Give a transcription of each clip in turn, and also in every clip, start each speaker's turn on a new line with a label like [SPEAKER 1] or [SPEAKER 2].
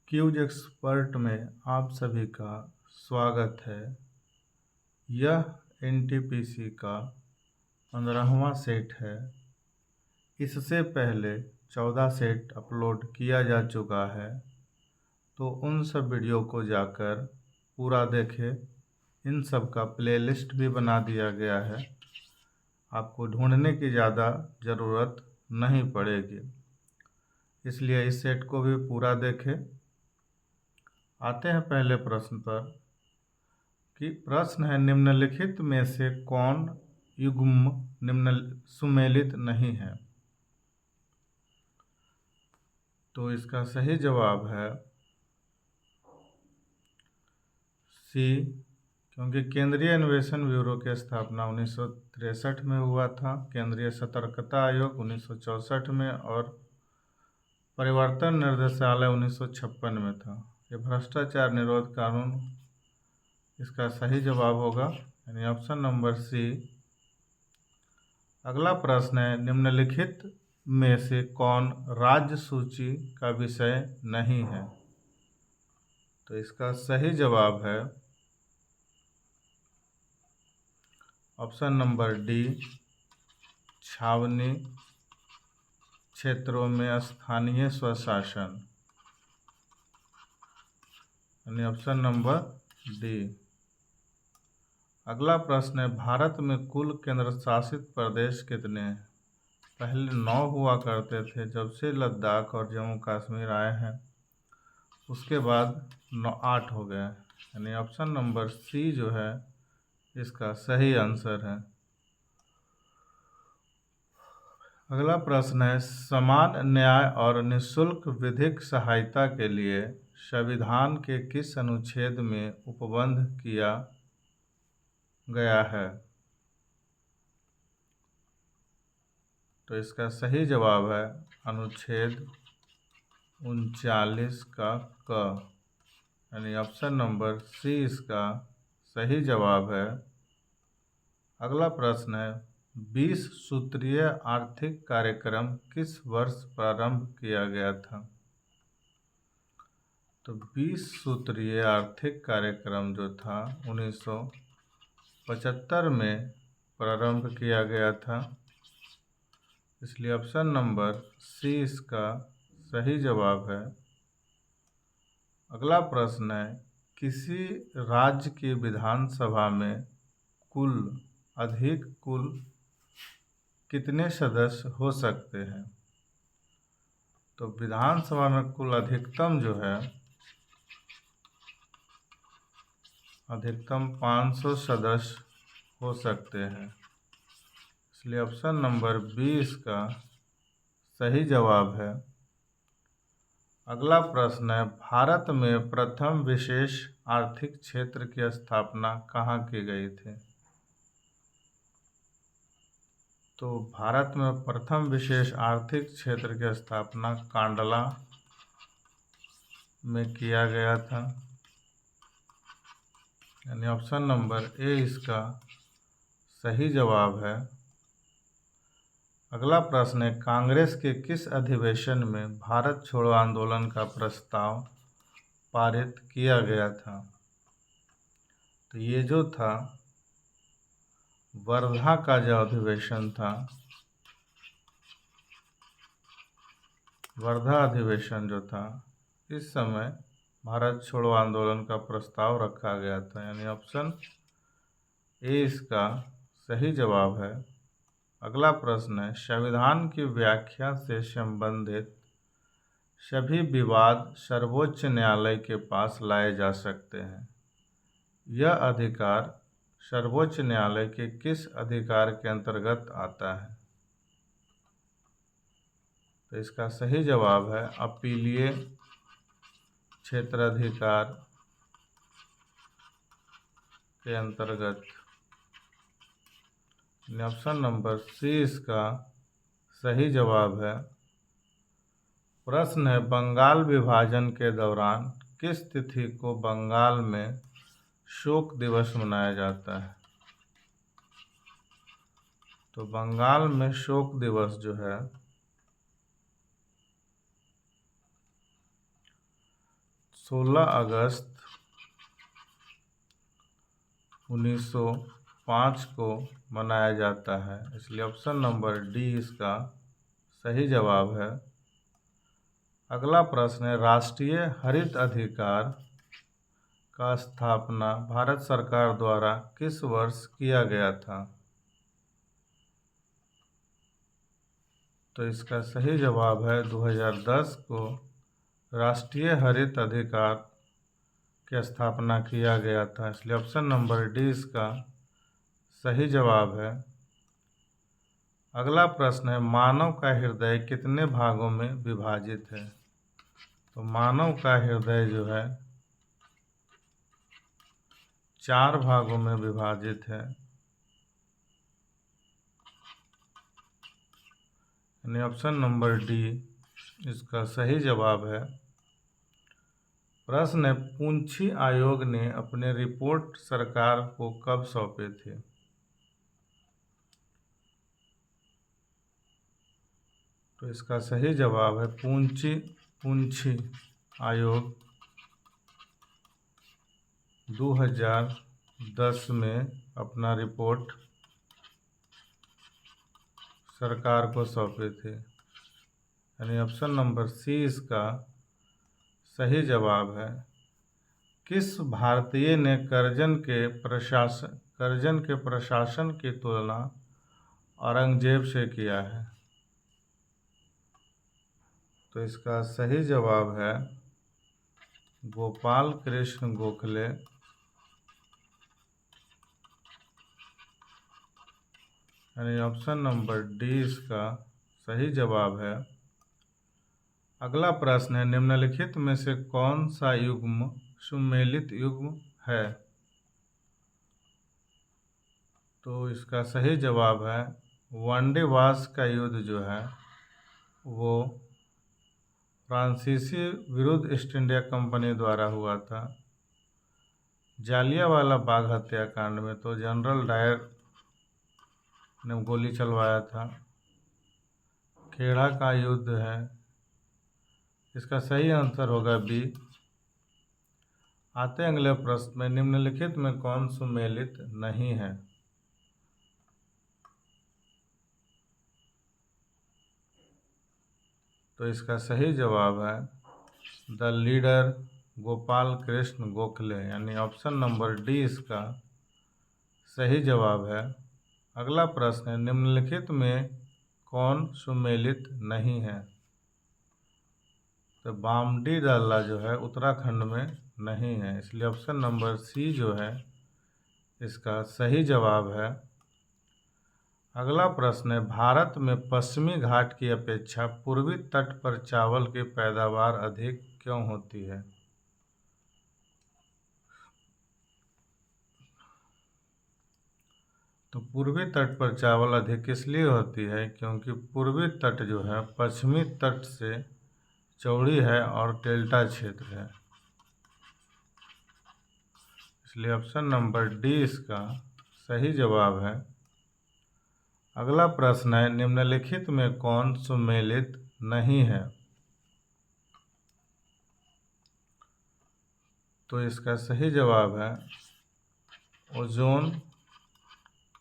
[SPEAKER 1] Cues expert में आप सभी का स्वागत है। यह एनटीपीसी का 15वां सेट है। इससे पहले 14 सेट अपलोड किया जा चुका है, तो उन सब वीडियो को जाकर पूरा देखें। इन सब का प्लेलिस्ट भी बना दिया गया है, आपको ढूंढने की ज़्यादा ज़रूरत नहीं पड़ेगी, इसलिए इस सेट को भी पूरा देखें। आते हैं पहले प्रश्न पर कि प्रश्न है, निम्नलिखित में से कौन युग्म निम्न सुमेलित नहीं है? तो इसका सही जवाब है सी, क्योंकि केंद्रीय अन्वेषण ब्यूरो की स्थापना 1963 में हुआ था, केंद्रीय सतर्कता आयोग 1964 में और परिवर्तन निर्देशालय 1956 में था। ये भ्रष्टाचार निरोध कानून इसका सही जवाब होगा, यानी ऑप्शन नंबर सी। अगला प्रश्न है, निम्नलिखित में से कौन राज्य सूची का विषय नहीं है? तो इसका सही जवाब है ऑप्शन नंबर डी, छावनी क्षेत्रों में स्थानीय स्वशासन, यानी ऑप्शन नंबर डी। अगला प्रश्न है, भारत में कुल केंद्र शासित प्रदेश कितने हैं? पहले 9 हुआ करते थे, जब से लद्दाख और जम्मू कश्मीर आए हैं उसके बाद 8 हो गए, यानी ऑप्शन नंबर सी जो है इसका सही आंसर है। अगला प्रश्न है, समान न्याय और निःशुल्क विधिक सहायता के लिए संविधान के किस अनुच्छेद में उपबंध किया गया है? तो इसका सही जवाब है अनुच्छेद 39 का क, यानी ऑप्शन नंबर सी इसका सही जवाब है। अगला प्रश्न है, 20 सूत्रीय आर्थिक कार्यक्रम किस वर्ष प्रारंभ किया गया था? तो 20 सूत्रीय आर्थिक कार्यक्रम जो था 1975 में प्रारंभ किया गया था, इसलिए ऑप्शन नंबर सी इसका सही जवाब है। अगला प्रश्न है, किसी राज्य की विधानसभा में कुल कितने सदस्य हो सकते हैं? तो विधानसभा में कुल अधिकतम जो है अधिकतम 500 सदस्य हो सकते हैं, इसलिए ऑप्शन नंबर बी इसका सही जवाब है। अगला प्रश्न है, भारत में प्रथम विशेष आर्थिक क्षेत्र की स्थापना कहाँ की गई थी? तो भारत में प्रथम विशेष आर्थिक क्षेत्र की स्थापना कांडला में किया गया था, यानी ऑप्शन नंबर ए इसका सही जवाब है। अगला प्रश्न है, कांग्रेस के किस अधिवेशन में भारत छोड़ो आंदोलन का प्रस्ताव पारित किया गया था? तो ये जो था वर्धा का जो अधिवेशन था, वर्धा अधिवेशन जो था, इस समय भारत छोड़ो आंदोलन का प्रस्ताव रखा गया था, यानी ऑप्शन ए इसका सही जवाब है। अगला प्रश्न है, संविधान की व्याख्या से संबंधित सभी विवाद सर्वोच्च न्यायालय के पास लाए जा सकते हैं। यह अधिकार सर्वोच्च न्यायालय के किस अधिकार के अंतर्गत आता है? तो इसका सही जवाब है अपीलीय क्षेत्राधिकार के अंतर्गत, ऑप्शन नंबर सी इसका सही जवाब है। प्रश्न है, बंगाल विभाजन के दौरान किस तिथि को बंगाल में शोक दिवस मनाया जाता है? तो बंगाल में शोक दिवस जो है 16 अगस्त 1905 को मनाया जाता है, इसलिए ऑप्शन नंबर डी इसका सही जवाब है। अगला प्रश्न है, राष्ट्रीय हरित अधिकार का स्थापना भारत सरकार द्वारा किस वर्ष किया गया था? तो इसका सही जवाब है 2010 को राष्ट्रीय हरित अधिकार की स्थापना किया गया था, इसलिए ऑप्शन नंबर डी इसका सही जवाब है। अगला प्रश्न है, मानव का हृदय कितने भागों में विभाजित है? तो मानव का हृदय जो है 4 भागों में विभाजित है, यानी ऑप्शन नंबर डी इसका सही जवाब है। प्रश्न है, पुंछी आयोग ने अपने रिपोर्ट सरकार को कब सौंपे थे? तो इसका सही जवाब है पुंछी आयोग 2010 में अपना रिपोर्ट सरकार को सौंपे थे, यानी ऑप्शन नंबर सी इसका सही जवाब है। किस भारतीय ने करजन के प्रशासन की तुलना औरंगजेब से किया है? तो इसका सही जवाब है गोपाल कृष्ण गोखले। यानी ऑप्शन नंबर डी इसका सही जवाब है। अगला प्रश्न है, निम्नलिखित में से कौन सा युग्म सुमेलित युग्म है? तो इसका सही जवाब है वनडेवास का युद्ध जो है वो फ्रांसीसी विरुद्ध ईस्ट इंडिया कंपनी द्वारा हुआ था। जालियांवाला बाग हत्याकांड में तो जनरल डायर ने गोली चलवाया था। खेड़ा का युद्ध है, इसका सही आंसर होगा बी। आते हैं अगले प्रश्न में, निम्नलिखित में कौन सुमेलित नहीं है? तो इसका सही जवाब है द लीडर गोपाल कृष्ण गोखले, यानी ऑप्शन नंबर डी इसका सही जवाब है। अगला प्रश्न है, निम्नलिखित में कौन सुमेलित नहीं है? तो बामडी डाला जो है उत्तराखंड में नहीं है, इसलिए ऑप्शन नंबर सी जो है इसका सही जवाब है। अगला प्रश्न है, भारत में पश्चिमी घाट की अपेक्षा पूर्वी तट पर चावल की पैदावार अधिक क्यों होती है? तो पूर्वी तट पर चावल अधिक इसलिए होती है क्योंकि पूर्वी तट जो है पश्चिमी तट से चौड़ी है और डेल्टा क्षेत्र है, इसलिए ऑप्शन नंबर डी इसका सही जवाब है। अगला प्रश्न है, निम्नलिखित में कौन सुमेलित नहीं है? तो इसका सही जवाब है ओजोन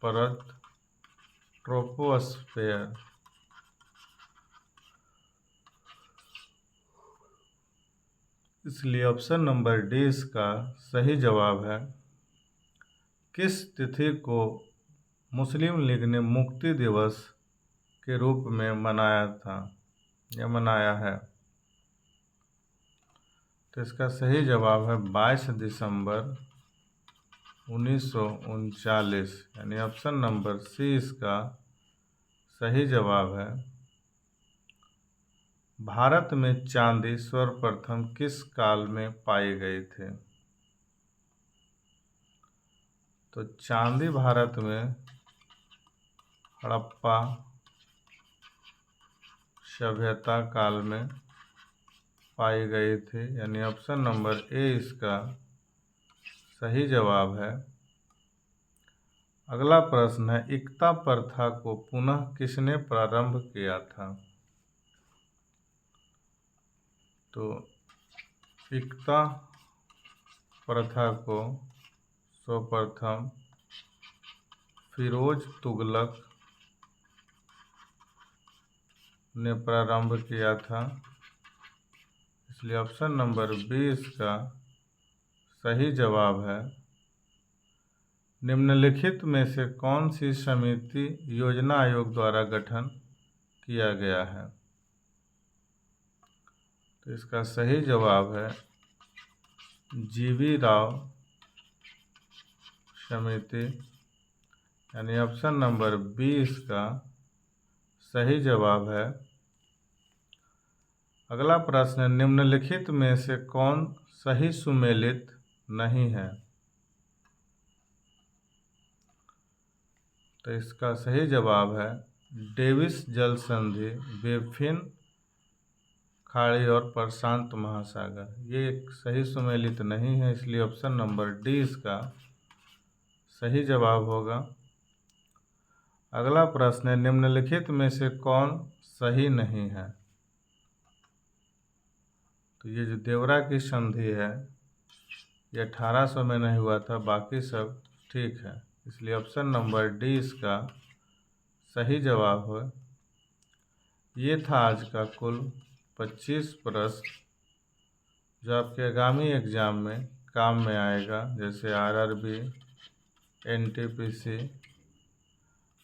[SPEAKER 1] परत, ट्रोपोस्फेयर। इसलिए ऑप्शन नंबर डी इसका सही जवाब है। किस तिथि को मुस्लिम लीग ने मुक्ति दिवस के रूप में मनाया था या मनाया है? तो इसका सही जवाब है 22 दिसंबर 1939, यानी ऑप्शन नंबर सी इसका सही जवाब है। भारत में चांदी सर्वप्रथम किस काल में पाए गए थे? तो चांदी भारत में हड़प्पा सभ्यता काल में पाए गए थे, यानी ऑप्शन नंबर ए इसका सही जवाब है। अगला प्रश्न है, इक्ता प्रथा को पुनः किसने प्रारंभ किया था? तो इकता प्रथा को सर्वप्रथम फिरोज तुगलक ने प्रारंभ किया था, इसलिए ऑप्शन नंबर 20 का सही जवाब है। निम्नलिखित में से कौन सी समिति योजना आयोग द्वारा गठन किया गया है? तो इसका सही जवाब है जीवी राव समिति, यानी ऑप्शन नंबर 20 का सही जवाब है। अगला प्रश्न, निम्नलिखित में से कौन सही सुमेलित नहीं है? तो इसका सही जवाब है डेविस जल संधि, बेफिन खाड़ी और प्रशांत महासागर। ये एक सही सुमेलित नहीं है, इसलिए ऑप्शन नंबर डी इसका सही जवाब होगा। अगला प्रश्न है, निम्नलिखित में से कौन सही नहीं है? तो ये जो देवरा की संधि है ये 1800 में नहीं हुआ था, बाकी सब ठीक है, इसलिए ऑप्शन नंबर डी इसका सही जवाब है। ये था आज का कुल 25 प्रश्न जो आपके आगामी एग्ज़ाम में काम में आएगा, जैसे RRB, NTPC,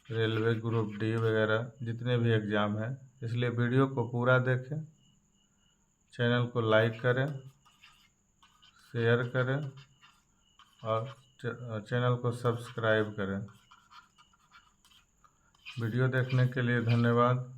[SPEAKER 1] railway group D वगैरह जितने भी एग्ज़ाम हैं। इसलिए वीडियो को पूरा देखें, चैनल को लाइक करें, शेयर करें और चैनल को सब्सक्राइब करें। वीडियो देखने के लिए धन्यवाद।